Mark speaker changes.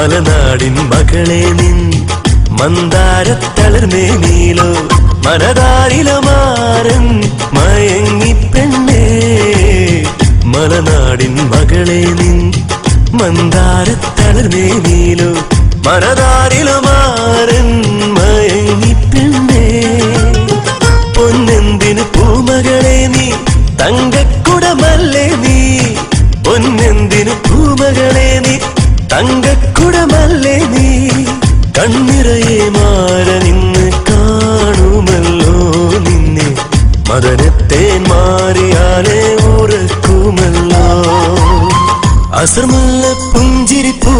Speaker 1: മലനാടിൻ മകളെ നിൻ മന്ദാരത്തളിർമേനിയിലോ മനതാരിലമാരൻ മയങ്ങിപ്പെണ്ണേ മലനാടിൻ മകളെ നിൻ മന്ദാരത്തളിർമേനിയിലോ മനതാരിലമാരൻ മയങ്ങിപ്പെണ്ണേ പൊന്നെന്തിന് പൂമകളെ നീ തങ്കക്കുടമല്ലേ നീ പൊന്നെന്തിന് പൂമകളെ നീ തങ്കക്കുടമല്ലേ നീ കണ്ണിറയെ മാര നിന്ന് കാണുമല്ലോ നിന്നെ മദനത്തേൻ മാറിയാലേ ഉറക്കുമല്ലോ അസർമുള്ള പുഞ്ചിരിപ്പൂ